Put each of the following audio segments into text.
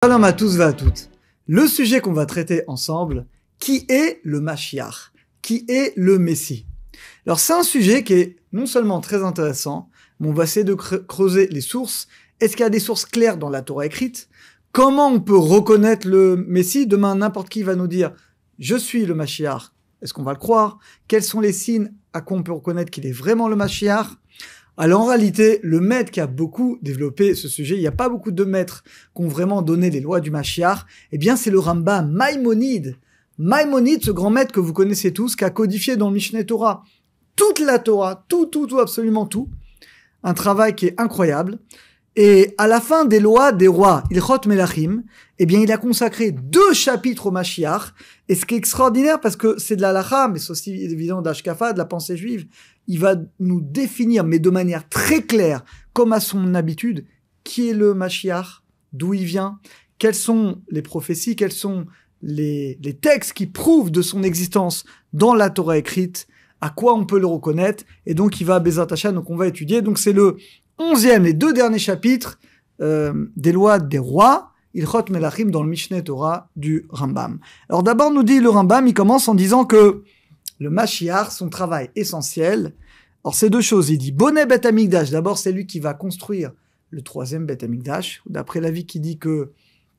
Shalom à tous et à toutes. Le sujet qu'on va traiter ensemble, qui est le Mashiach? Qui est le Messie? Alors c'est un sujet qui est non seulement très intéressant, mais on va essayer de creuser les sources. Est-ce qu'il y a des sources claires dans la Torah écrite? Comment on peut reconnaître le Messie? Demain, n'importe qui va nous dire « Je suis le Mashiach ». Est-ce qu'on va le croire? Quels sont les signes à quoi on peut reconnaître qu'il est vraiment le Mashiach? Alors en réalité, le maître qui a beaucoup développé ce sujet, il n'y a pas beaucoup de maîtres qui ont vraiment donné les lois du Mashiach, eh bien c'est le Rambam Maïmonide. Maïmonide, ce grand maître que vous connaissez tous, qui a codifié dans le Mishneh Torah toute la Torah, tout, absolument tout. Un travail qui est incroyable. Et à la fin des lois des rois, Ilchot Melachim, eh bien il a consacré 2 chapitres au Mashiach. Et ce qui est extraordinaire, parce que c'est de la halakha, mais c'est aussi évidemment d'Ashkafa, de la pensée juive, il va nous définir, mais de manière très claire, comme à son habitude, qui est le Mashiach, d'où il vient, quelles sont les prophéties, quels sont les textes qui prouvent de son existence dans la Torah écrite, à quoi on peut le reconnaître, et donc il va à Bezat Hashem, donc on va étudier. Donc c'est le 11e, les 2 derniers chapitres des lois des rois, Ilchot Melachim dans le Mishneh Torah du Rambam. Alors d'abord nous dit le Rambam, il commence en disant que le Mashiach, son travail essentiel, alors c'est 2 choses, il dit Boné Bet Hamikdash, d'abord c'est lui qui va construire le 3e Bet Hamikdash, d'après l'avis qui dit que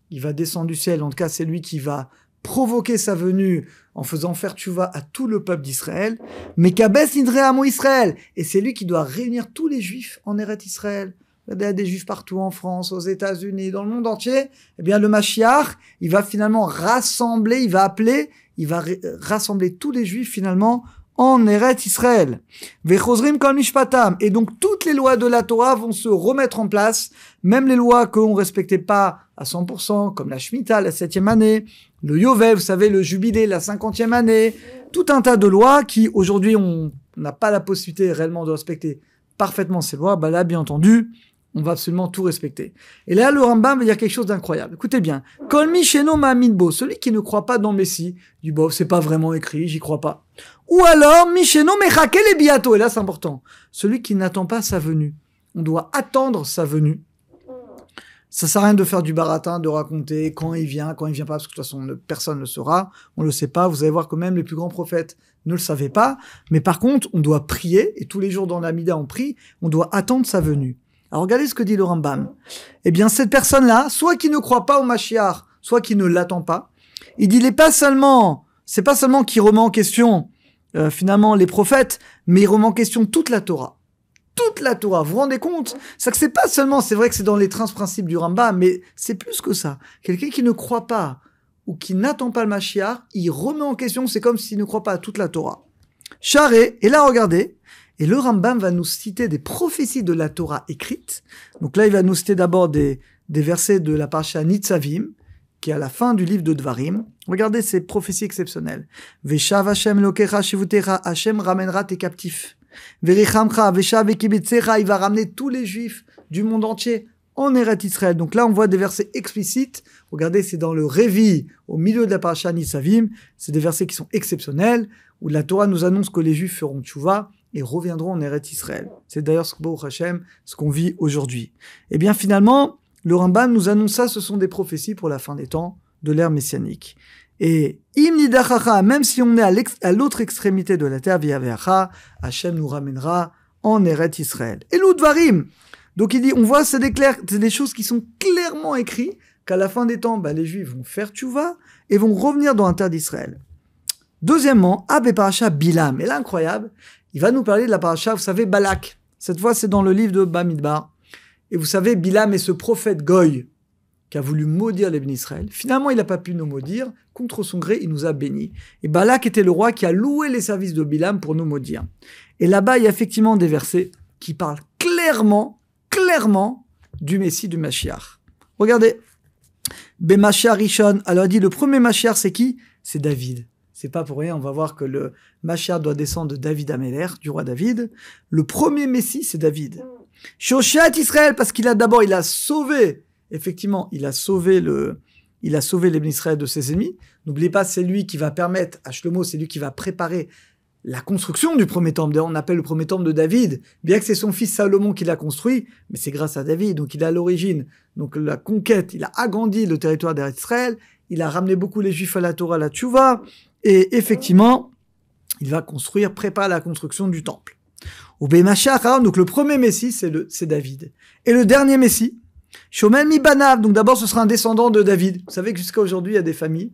il va descendre du ciel, en tout cas c'est lui qui va provoquer sa venue en faisant faire tchouva à tout le peuple d'Israël, mais Kabes Nidre Amo Israël, et c'est lui qui doit réunir tous les juifs en Eretz Israël. Il y a des juifs partout en France, aux États-Unis, dans le monde entier. Eh bien, le Mashiach, il va finalement rassembler, il va rassembler tous les juifs finalement en Eretz Israël. Vechozrim kol mishpatam. Et donc, toutes les lois de la Torah vont se remettre en place, même les lois qu'on respectait pas à 100%, comme la Shemitah, la 7e année, le Yovel, vous savez, le Jubilé, la 50e année, tout un tas de lois qui, aujourd'hui, on n'a pas la possibilité réellement de respecter parfaitement ces lois. Bah là, bien entendu, on va absolument tout respecter. Et là, le Rambam va dire quelque chose d'incroyable. Écoutez bien. Kol mi sheno ma'amin bo, celui qui ne croit pas dans le Messie, dit bon, c'est pas vraiment écrit, j'y crois pas. Ou alors, mi sheno mechake le biato, et là, c'est important. Celui qui n'attend pas sa venue. On doit attendre sa venue. Ça sert à rien de faire du baratin, de raconter quand il vient pas, parce que de toute façon, personne ne le saura. On le sait pas. Vous allez voir que même les plus grands prophètes ne le savaient pas. Mais par contre, on doit prier, et tous les jours dans la Mida, on prie, on doit attendre sa venue. Alors regardez ce que dit le Rambam. Eh bien, cette personne-là, soit qui ne croit pas au Mashiach, soit qui ne l'attend pas, il dit, c'est pas seulement qu'il remet en question, finalement, les prophètes, mais il remet en question toute la Torah. Toute la Torah. Vous vous rendez compte? C'est pas seulement, c'est vrai que c'est dans les 13 principes du Rambam, mais c'est plus que ça. Quelqu'un qui ne croit pas, ou qui n'attend pas le Mashiach, il remet en question, c'est comme s'il ne croit pas à toute la Torah. Charé, et là, regardez, et le Rambam va nous citer des prophéties de la Torah écrites. Donc là, il va nous citer d'abord des versets de la parasha Nitzavim, qui est à la fin du livre de Dvarim. Regardez ces prophéties exceptionnelles. Veshav Hashem lokecha shivutecha, Hashem ramènera tes captifs. Verichamcha, veshav ekibetzecha, il va ramener tous les juifs du monde entier en Eretz Israël. Donc là, on voit des versets explicites. Regardez, c'est dans le Révi, au milieu de la parasha Nitzavim. C'est des versets qui sont exceptionnels, où la Torah nous annonce que les juifs feront tchouva et reviendront en Eretz Israël. C'est d'ailleurs ce qu'on vit aujourd'hui. Et bien finalement, le Rambam nous annonce ça, ce sont des prophéties pour la fin des temps de l'ère messianique. Et im nidachacha, même si on est à l'autre extrémité de la terre, viaveacha, Hachem nous ramènera en Eretz Israël. Et l'Udvarim, donc il dit, on voit, c'est des choses qui sont clairement écrites, qu'à la fin des temps, les Juifs vont faire tchouva et vont revenir dans la terre d'Israël. Deuxièmement, Ab Parasha Bilam. Et là, incroyable, il va nous parler de la parasha, vous savez, Balak. Cette fois, c'est dans le livre de Bamidbar. Et vous savez, Bilam est ce prophète Goy qui a voulu maudire les bénis Israël. Finalement, il n'a pas pu nous maudire. Contre son gré, il nous a bénis. Et Balak était le roi qui a loué les services de Bilam pour nous maudire. Et là-bas, il y a effectivement des versets qui parlent clairement du Messie, du Mashiach. Regardez. Bemashiach Rishon. Alors, il dit, le premier Mashiach, c'est qui? C'est David. C'est pas pour rien, on va voir que le Mashiach doit descendre de David Améler, du roi David. Le premier Messie, c'est David. Shoshat Israël, parce qu'il a sauvé, effectivement, il a sauvé les Israël de ses ennemis. N'oubliez pas, c'est lui qui va permettre, à Shlomo, c'est lui qui va préparer la construction du premier temple. D'ailleurs, on appelle le premier temple de David, bien que c'est son fils Salomon qui l'a construit, mais c'est grâce à David, donc il est à l'origine. Donc la conquête, il a agrandi le territoire d'Israël, il a ramené beaucoup les Juifs à la Torah, à la Tchouva, et effectivement, il va préparer la construction du temple. Au Bémashiach, donc le premier Messie, c'est David. Et le dernier Messie, Shomel mi Banav, donc d'abord ce sera un descendant de David. Vous savez que jusqu'à aujourd'hui, il y a des familles,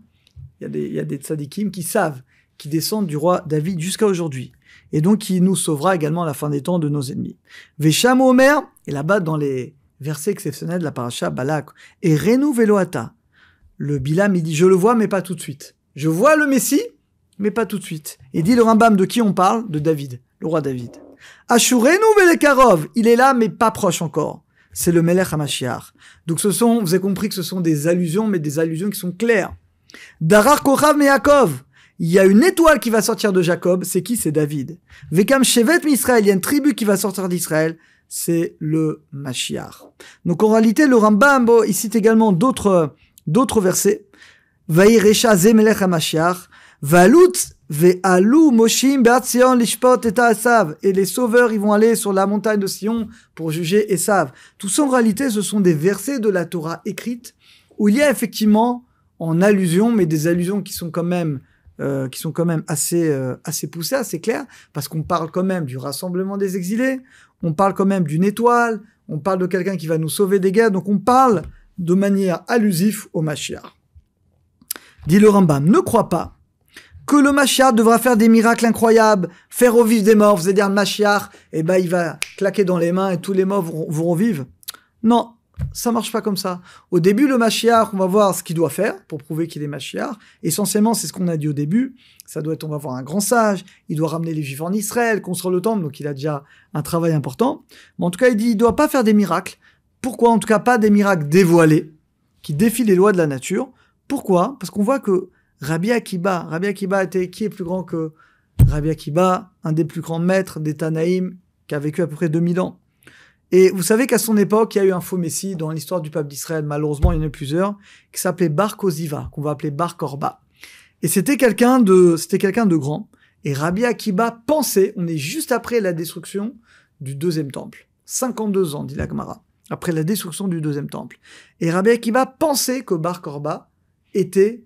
il y a des tzadikim qui descendent du roi David jusqu'à aujourd'hui. Et donc, il nous sauvera également à la fin des temps de nos ennemis. Vesham Omer, et là-bas dans les versets exceptionnels de la paracha Balak, et Renu Veloata. Le Bilam, il dit, je le vois, mais pas tout de suite. Je vois le Messie, mais pas tout de suite. Et dit le Rambam, de qui on parle? De David, le roi David. Ashurenu Velekarov, il est là, mais pas proche encore. C'est le Melech HaMashiach. Donc vous avez compris que ce sont des allusions, mais des allusions qui sont claires. Darar Kochav Meakov, il y a une étoile qui va sortir de Jacob, c'est qui? C'est David. Vekam Shevet Misraël, il y a une tribu qui va sortir d'Israël, c'est le Mashiach. Donc en réalité, le Rambam, il cite également d'autres versets. Vaïrecha Zemelech HaMashiach, Valut Ve'alu Moshim Be'at Sion Lishpot et Esav. Et les sauveurs, ils vont aller sur la montagne de Sion pour juger Esav. Tout ça, en réalité, ce sont des versets de la Torah écrite où il y a effectivement en allusion, mais des allusions qui sont quand même assez poussées, assez claires, parce qu'on parle quand même du rassemblement des exilés, on parle quand même d'une étoile, on parle de quelqu'un qui va nous sauver des guerres, donc on parle de manière allusive au Mashiach. Dit le Rambam, ne crois pas que le Mashiach devra faire des miracles incroyables, faire revivre des morts. Vous allez dire, le Mashiach, il va claquer dans les mains et tous les morts vont revivre. Non, ça marche pas comme ça. Au début, le Mashiach, on va voir ce qu'il doit faire pour prouver qu'il est Mashiach. Essentiellement, c'est ce qu'on a dit au début. Ça doit être, on va voir un grand sage. Il doit ramener les Juifs en Israël, construire le temple. Donc, il a déjà un travail important. Mais en tout cas, il dit, il doit pas faire des miracles. Pourquoi? En tout cas, pas des miracles dévoilés, qui défient les lois de la nature. Pourquoi? Parce qu'on voit que Rabbi Akiba qui est plus grand que Rabbi Akiba, un des plus grands maîtres des Tanaïm, qui a vécu à peu près 2000 ans. Et vous savez qu'à son époque, il y a eu un faux messie dans l'histoire du peuple d'Israël, malheureusement, il y en a plusieurs, qui s'appelait Bar Koziva, qu'on va appeler Bar Korba. Et c'était quelqu'un de grand. Et Rabbi Akiba pensait, on est juste après la destruction du deuxième temple. 52 ans, dit la Gemara, après la destruction du deuxième temple. Et Rabbi Akiba pensait que Bar Korba était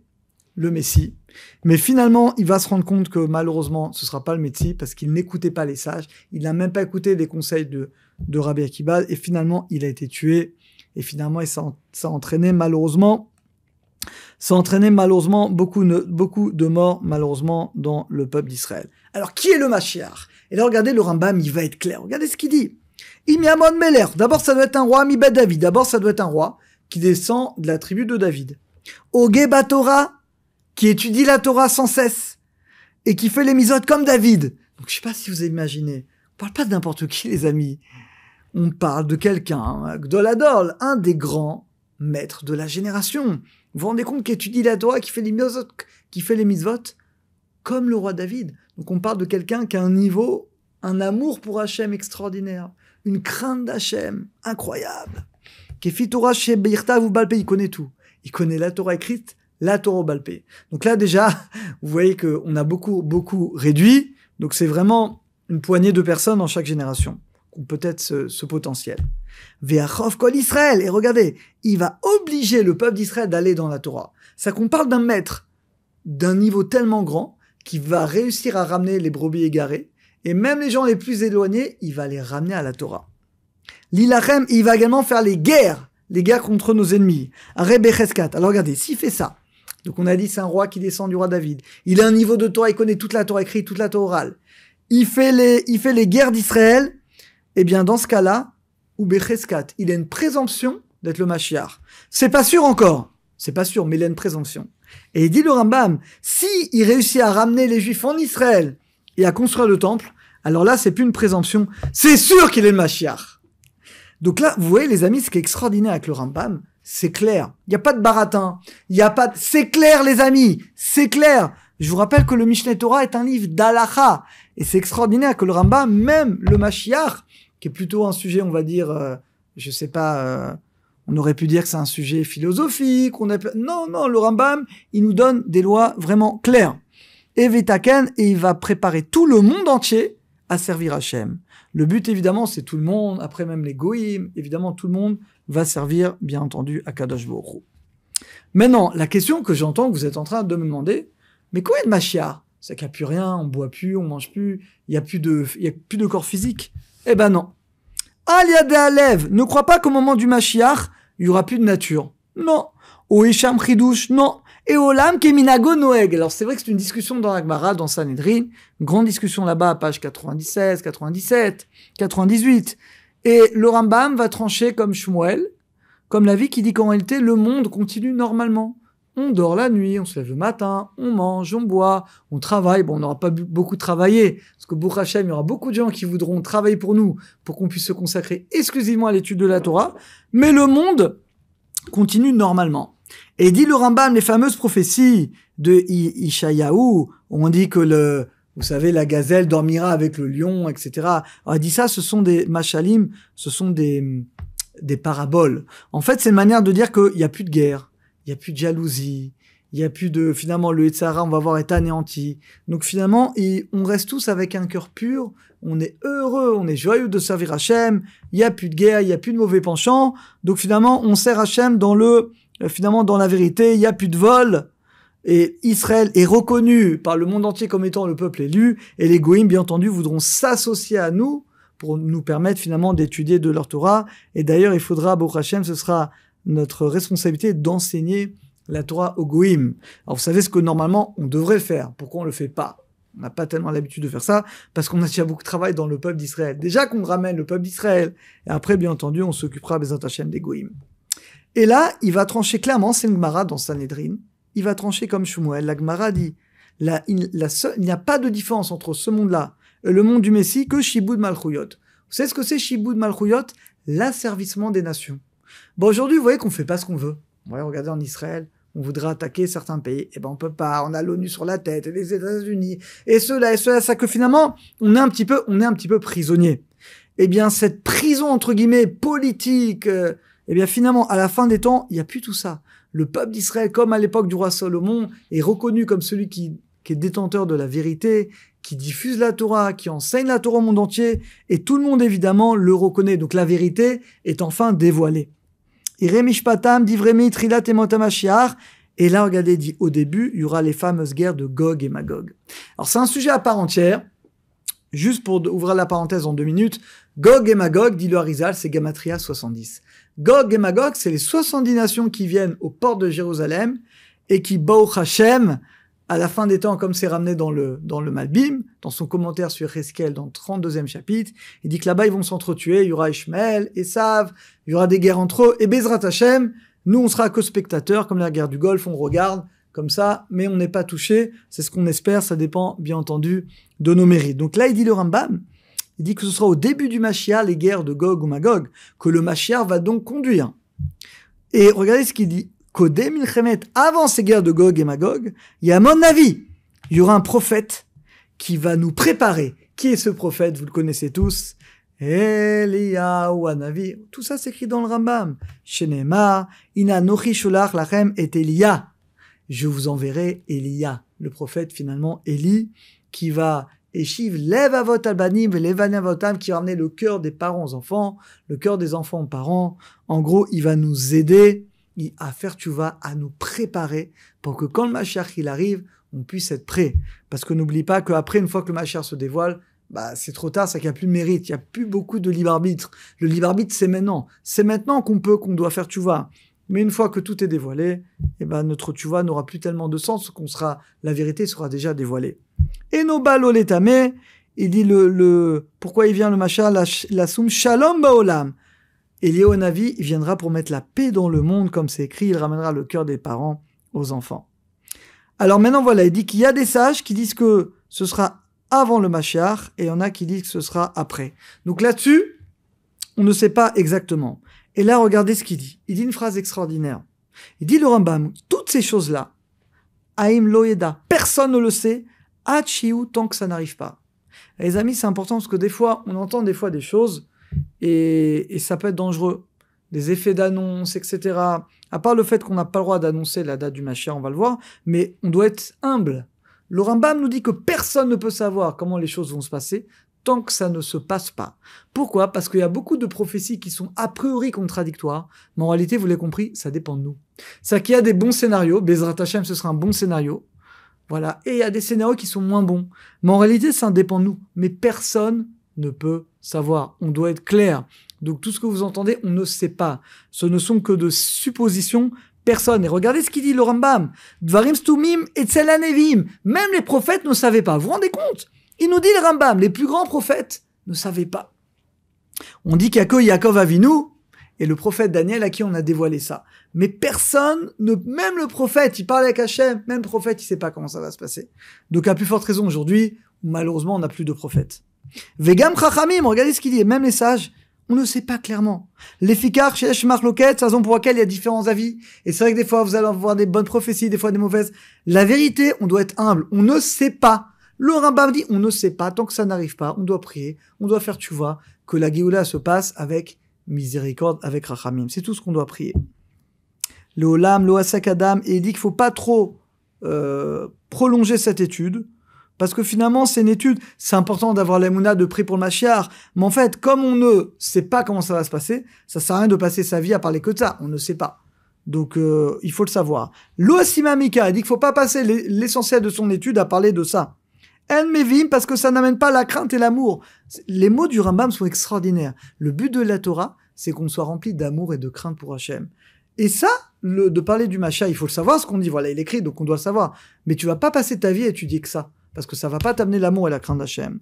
le Messie. Mais finalement, il va se rendre compte que malheureusement, ce sera pas le Messie parce qu'il n'écoutait pas les sages. Il n'a même pas écouté les conseils de Rabbi Akiba et finalement, il a été tué. Et finalement, ça a entraîné malheureusement beaucoup de morts, malheureusement, dans le peuple d'Israël. Alors, qui est le Mashiach? Et là, regardez, le Rambam, il va être clair. Regardez ce qu'il dit. Imiamon Meler. D'abord, ça doit être un roi, Mibed David. D'abord, ça doit être un roi qui descend de la tribu de David. Oge Batora, qui étudie la Torah sans cesse et qui fait les misotes comme David. Donc je sais pas si vous imaginez, on parle pas de n'importe qui les amis, on parle de quelqu'un, Gdoladol, un des grands maîtres de la génération. Vous vous rendez compte qu'il étudie la Torah, qui fait les mitzvot comme le roi David. Donc on parle de quelqu'un qui a un niveau, un amour pour Hachem extraordinaire, une crainte d'Hachem incroyable. Kefi Torah chez Beirtav ou Balpé, il connaît tout. Il connaît la Torah écrite, la Torah Balpé. Donc là, déjà, vous voyez qu'on a beaucoup réduit. Donc c'est vraiment une poignée de personnes dans chaque génération qui ont peut-être ce potentiel. Ve'achov kol Israël. Et regardez, il va obliger le peuple d'Israël d'aller dans la Torah. Ça qu'on parle d'un maître d'un niveau tellement grand qui va réussir à ramener les brebis égarées. Et même les gens les plus éloignés, il va les ramener à la Torah. L'Ilachem, il va également faire les guerres contre nos ennemis. Rebbe Cheskat. Alors regardez, s'il fait ça, donc on a dit c'est un roi qui descend du roi David. Il a un niveau de Torah, il connaît toute la Torah écrite, toute la Torah orale. Il fait les guerres d'Israël. Eh bien, dans ce cas-là, ou Becheskat, il a une présomption d'être le Mashiach. C'est pas sûr encore. C'est pas sûr, mais il a une présomption. Et il dit le Rambam, si il réussit à ramener les Juifs en Israël et à construire le temple, alors là, c'est plus une présomption. C'est sûr qu'il est le Mashiach. Donc là, vous voyez, les amis, ce qui est extraordinaire avec le Rambam, c'est clair. Il n'y a pas de baratin. C'est clair, les amis. C'est clair. Je vous rappelle que le Mishneh Torah est un livre d'Halacha. Et c'est extraordinaire que le Rambam, même le Mashiach, qui est plutôt un sujet, on va dire, on aurait pu dire que c'est un sujet philosophique. Non, le Rambam, il nous donne des lois vraiment claires. et Vitaken, et il va préparer tout le monde entier à servir Hachem. Le but, évidemment, c'est tout le monde, après même les Goïm, évidemment, tout le monde va servir, bien entendu, à Kadosh Baruch Hu. Maintenant, la question que j'entends que vous êtes en train de me demander, mais quoi est le Mashiach? C'est qu'il n'y a plus rien, on boit plus, on mange plus, il n'y a plus de corps physique. Eh ben non. Aliade Alev, ne crois pas qu'au moment du Mashiach, il n'y aura plus de nature. Non. O Isham Chidouche, non. Et Olam Keminago Noeg. Alors c'est vrai que c'est une discussion dans la Gemara, dans Sanhedrin, une grande discussion là-bas, page 96, 97, 98. Et le Rambam va trancher comme Shmuel, comme l'avis qui dit qu'en réalité, le monde continue normalement. On dort la nuit, on se lève le matin, on mange, on boit, on travaille. Bon, on n'aura pas beaucoup travaillé, parce que Baruch Hashem, il y aura beaucoup de gens qui voudront travailler pour nous, pour qu'on puisse se consacrer exclusivement à l'étude de la Torah. Mais le monde continue normalement. Et dit le Rambam, les fameuses prophéties de Ishayahu, où on dit que vous savez, la gazelle dormira avec le lion, etc. Alors, il dit ça, ce sont des machalim, ce sont des paraboles. En fait, c'est une manière de dire qu'il n'y a plus de guerre. Il n'y a plus de jalousie, il n'y a plus de... Finalement, le Yetzirah, on va voir, est anéanti. Donc finalement, on reste tous avec un cœur pur, on est heureux, on est joyeux de servir Hachem, il n'y a plus de guerre, il n'y a plus de mauvais penchants. Donc finalement, on sert Hachem dans la vérité, il n'y a plus de vol. Et Israël est reconnu par le monde entier comme étant le peuple élu, et les Goïm, bien entendu, voudront s'associer à nous pour nous permettre finalement d'étudier de leur Torah. Et d'ailleurs, il faudra, Baruch Hashem, ce sera notre responsabilité d'enseigner la Torah aux Goïm. Alors vous savez ce que normalement on devrait faire. Pourquoi on le fait pas? On n'a pas tellement l'habitude de faire ça, parce qu'on a déjà beaucoup de travail dans le peuple d'Israël. Déjà qu'on ramène le peuple d'Israël, et après bien entendu on s'occupera des Hashem des Goïm. Et là, il va trancher clairement, c'est une Gemara dans Sanhedrin, il va trancher comme Shmuel. La Gemara dit, il n'y a pas de différence entre ce monde-là et le monde du Messie que Shibud Malchuyot. Vous savez ce que c'est Shibud Malchuyot? L'asservissement des nations. Bon, aujourd'hui, vous voyez qu'on fait pas ce qu'on veut. Ouais, regardez en Israël, on voudrait attaquer certains pays. Eh ben, on peut pas. On a l'ONU sur la tête, et les États-Unis, et cela, ça que finalement, on est un petit peu prisonnier. Eh bien, cette prison, entre guillemets, politique, eh bien, finalement, à la fin des temps, il n'y a plus tout ça. Le peuple d'Israël, comme à l'époque du roi Salomon, est reconnu comme celui qui est détenteur de la vérité, qui diffuse la Torah, qui enseigne la Torah au monde entier, et tout le monde, évidemment, le reconnaît. Donc, la vérité est enfin dévoilée. Iremishpatam, Divremi, Trilat et Motamashiach. Et là, regardez, dit au début, il y aura les fameuses guerres de Gog et Magog. Alors, c'est un sujet à part entière. Juste pour ouvrir la parenthèse en 2 minutes. Gog et Magog, dit le Harizal, c'est Gematria 70. Gog et Magog, c'est les 70 nations qui viennent aux portes de Jérusalem et qui, Baruch Hashem, à la fin des temps, comme c'est ramené dans le Malbim, dans son commentaire sur Hezkel, dans le 32e chapitre, il dit que là-bas, ils vont s'entretuer, il y aura Ishmael, Esav, il y aura des guerres entre eux, et Bezrat Hashem, nous, on sera que spectateurs, comme la guerre du Golfe, on regarde, comme ça, mais on n'est pas touché, c'est ce qu'on espère, ça dépend, bien entendu, de nos mérites. Donc là, il dit le Rambam, il dit que ce sera au début du Mashiach, les guerres de Gog ou Magog, que le Mashiach va donc conduire. Et regardez ce qu'il dit. Kodem Milchemet, avant ces guerres de Gog et Magog, il y a mon avis, il y aura un prophète qui va nous préparer. Qui est ce prophète? Vous le connaissez tous. Eliyahu Hanavi. Tout ça s'écrit dans le Rambam. Shenema, Ina Nochi Sholach Lachem et Elia. Je vous enverrai Elia, le prophète finalement, Élie, qui va Eshiv Lev Avot Albanim Levanim Avotam, qui va ramener le cœur des parents aux enfants, le cœur des enfants aux parents. En gros, il va nous aider à faire tchouva, à nous préparer pour que quand le Mashiach il arrive, on puisse être prêt. Parce que n'oublie pas qu'après, une fois que le Mashiach se dévoile, c'est trop tard, c'est qu'il n'y a plus de mérite, il n'y a plus beaucoup de libre arbitre. Le libre arbitre, c'est maintenant. C'est maintenant qu'on doit faire tchouva. Mais une fois que tout est dévoilé, notre tchouva n'aura plus tellement de sens, la vérité sera déjà dévoilée. Et nos baloletame, il dit pourquoi il vient le Mashiach, la soum shalom baolam. Eliyahu Hanavi, il viendra pour mettre la paix dans le monde, comme c'est écrit, il ramènera le cœur des parents aux enfants. Alors maintenant, voilà, il dit qu'il y a des sages qui disent que ce sera avant le Mashiach, et il y en a qui disent que ce sera après. Donc là-dessus, on ne sait pas exactement. Et là, regardez ce qu'il dit. Il dit une phrase extraordinaire. Il dit le Rambam, toutes ces choses-là, Haïm Loyeda, personne ne le sait, Hachiou, tant que ça n'arrive pas. Et les amis, c'est important parce que des fois, on entend des choses, et ça peut être dangereux. Des effets d'annonce, etc. À part le fait qu'on n'a pas le droit d'annoncer la date du Mashiach, on va le voir, mais on doit être humble. Le Rambam nous dit que personne ne peut savoir comment les choses vont se passer tant que ça ne se passe pas. Pourquoi ? Parce qu'il y a beaucoup de prophéties qui sont a priori contradictoires, mais en réalité, vous l'avez compris, ça dépend de nous. C'est-à-dire qu'il y a des bons scénarios, Bezrat Hashem, ce sera un bon scénario, voilà, et il y a des scénarios qui sont moins bons. Mais en réalité, ça dépend de nous. Mais personne ne peut savoir. On doit être clair. Donc tout ce que vous entendez, on ne sait pas. Ce ne sont que de suppositions. Personne. Et regardez ce qu'il dit le Rambam. Dvarim stumim etzel hanevim. Même les prophètes ne savaient pas. Vous vous rendez compte ? Il nous dit le Rambam, les plus grands prophètes ne savaient pas. On dit qu'il y a que Yaakov Avinu et le prophète Daniel à qui on a dévoilé ça. Mais personne, même le prophète, il parle avec Hachem, même le prophète, il sait pas comment ça va se passer. Donc à plus forte raison aujourd'hui, où malheureusement on n'a plus de prophètes. Vegam chachamim, regardez ce qu'il dit, même les sages, on ne sait pas clairement. Les fikar, shesh marloket, c'est la raison pour laquelle il y a différents avis. Et c'est vrai que des fois vous allez avoir des bonnes prophéties, des fois des mauvaises. La vérité, on doit être humble, on ne sait pas. Le Rambam dit, on ne sait pas, tant que ça n'arrive pas, on doit prier, on doit faire tchouva, que la Géoula se passe avec miséricorde, avec rachamim. C'est tout ce qu'on doit prier. Le Olam, le Hasak Adam, et il dit qu'il faut pas trop prolonger cette étude, parce que finalement, c'est une étude, c'est important d'avoir l'Emouna de prier pour le Mashiach, mais en fait, comme on ne sait pas comment ça va se passer, ça sert à rien de passer sa vie à parler que de ça, on ne sait pas. Donc, il faut le savoir. L'Oasima Mika, il dit qu'il faut pas passer l'essentiel de son étude à parler de ça. En mevim, parce que ça n'amène pas la crainte et l'amour. Les mots du Rambam sont extraordinaires. Le but de la Torah, c'est qu'on soit rempli d'amour et de crainte pour Hachem. Et ça, de parler du Mashiach, il faut le savoir, ce qu'on dit. Voilà, il écrit, donc on doit le savoir. Mais tu vas pas passer ta vie à étudier que ça. Parce que ça va pas t'amener l'amour et la crainte d'Hachem.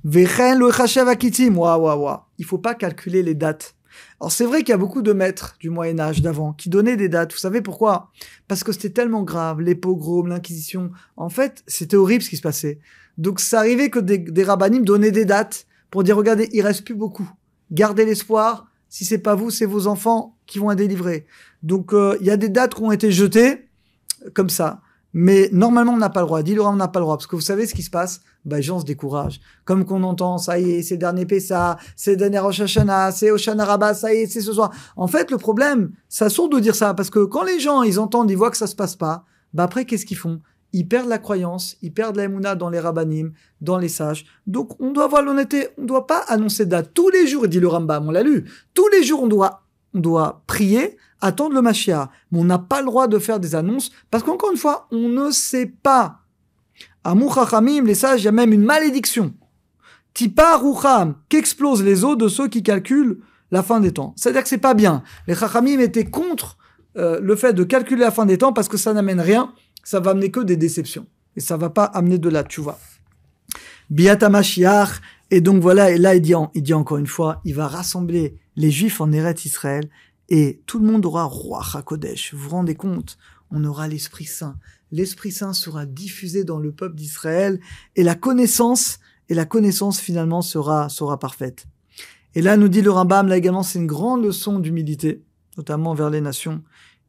Vechen le chashev akitim. Il faut pas calculer les dates. Alors c'est vrai qu'il y a beaucoup de maîtres du Moyen-Âge d'avant qui donnaient des dates. Vous savez pourquoi ? Parce que c'était tellement grave, les pogroms, l'Inquisition. En fait, c'était horrible ce qui se passait. Donc ça arrivait que des rabbinim donnaient des dates pour dire, regardez, il reste plus beaucoup. Gardez l'espoir. Si c'est pas vous, c'est vos enfants qui vont être délivrés. Donc il y a des dates qui ont été jetées comme ça. Mais normalement, on n'a pas le droit. Dis-le, on n'a pas le droit. Parce que vous savez ce qui se passe ? Les gens se découragent. Comme qu'on entend, ça y est, c'est le dernier Pessah, c'est le dernier Rosh Hashanah, c'est Hoshana Rabbah, ça y est, c'est ce soir. En fait, le problème, ça sourd de dire ça. Parce que quand les gens, ils entendent, ils voient que ça se passe pas, après, qu'est-ce qu'ils font ? Ils perdent la croyance, ils perdent la Emouna dans les rabbanim, dans les sages. Donc, on doit avoir l'honnêteté. On ne doit pas annoncer date. Tous les jours, il dit le Rambam, on l'a lu. Tous les jours, on doit prier, attendre le Mashiach. Mais on n'a pas le droit de faire des annonces, parce qu'encore une fois, on ne sait pas. Amou Chachamim, les sages, il y a même une malédiction. Tipa Rucham, qu'explosent les os de ceux qui calculent la fin des temps. C'est-à-dire que c'est pas bien. Les Chachamim étaient contre le fait de calculer la fin des temps, parce que ça n'amène rien, ça va amener que des déceptions. Et ça va pas amener de la tchouva. Biata Mashiach, et donc voilà, et là il dit encore une fois, il va rassembler les Juifs en Eretz Israël, et tout le monde aura Roi HaKodesh. Vous vous rendez compte ? On aura l'Esprit Saint. L'Esprit Saint sera diffusé dans le peuple d'Israël, et la connaissance finalement sera parfaite. Et là, nous dit le Rambam, là également, c'est une grande leçon d'humilité, notamment vers les nations.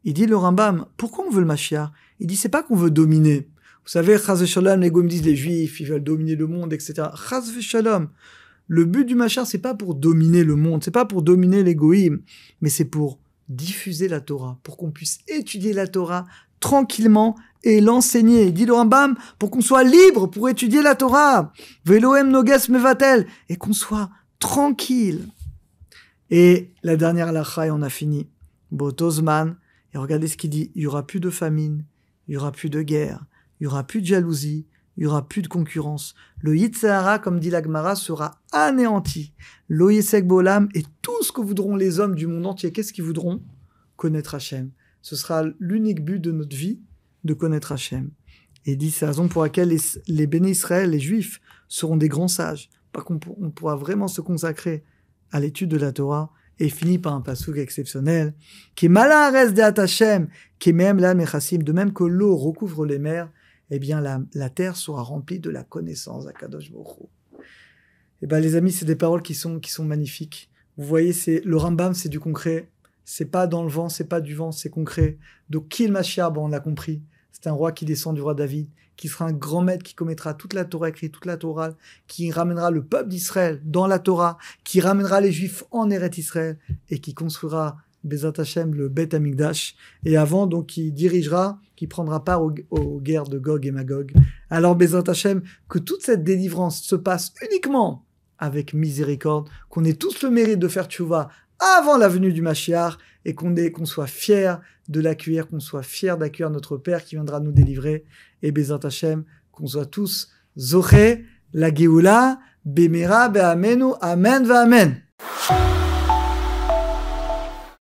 Il dit le Rambam, pourquoi on veut le Mashiach ? Il dit, c'est pas qu'on veut dominer. Vous savez, Chaz v'Shalom, les Goïm disent les Juifs, ils veulent dominer le monde, etc. Chaz v'Shalom. Le but du Mashiach, c'est pas pour dominer le monde, c'est pas pour dominer les Goïm, mais c'est pour diffuser la Torah, pour qu'on puisse étudier la Torah tranquillement et l'enseigner. Il dit le Rambam, pour qu'on soit libre pour étudier la Torah. Veloem noges mevatel. Et qu'on soit tranquille. Et la dernière halakha, et on a fini. Botozman. Et regardez ce qu'il dit. Il y aura plus de famine. Il y aura plus de guerre. Il y aura plus de jalousie. Il y aura plus de concurrence. Le Yitzhara, comme dit la Gemara, sera anéanti. Lo yesek bolam, et tout ce que voudront les hommes du monde entier, qu'est-ce qu'ils voudront ? Connaître Hachem. Ce sera l'unique but de notre vie, de connaître Hachem. Et il dit, c'est la raison pour laquelle les bénis Israël, les Juifs, seront des grands sages. Parce qu'on pourra vraiment se consacrer à l'étude de la Torah, et finit par un passouk exceptionnel, qui est malin reste de Hachem, qui est même la mechassim, de même que l'eau recouvre les mers, eh bien la terre sera remplie de la connaissance d'Akadosh Baruch Hu. Eh bien les amis, c'est des paroles qui sont magnifiques. Vous voyez, le Rambam, c'est du concret. C'est pas dans le vent, c'est pas du vent, c'est concret. Donc qui est le Mashiach ? Bon, on l'a compris. C'est un roi qui descend du roi David, qui sera un grand maître, qui commettra toute la Torah écrite, toute la Torah, qui ramènera le peuple d'Israël dans la Torah, qui ramènera les Juifs en Eretz Israël, et qui construira Bezat Hashem, le Bet Amikdash, et avant, donc, qui prendra part aux guerres de Gog et Magog. Alors, Bezat Hashem, que toute cette délivrance se passe uniquement avec miséricorde, qu'on ait tous le mérite de faire tchouva avant la venue du Mashiach, et qu'on soit fiers de l'accueillir, qu'on soit fiers d'accueillir notre Père qui viendra nous délivrer, et Bezat Hashem, qu'on soit tous Zoché, la Géoula, Bemera, Be'amenu, Amen, Va'amen.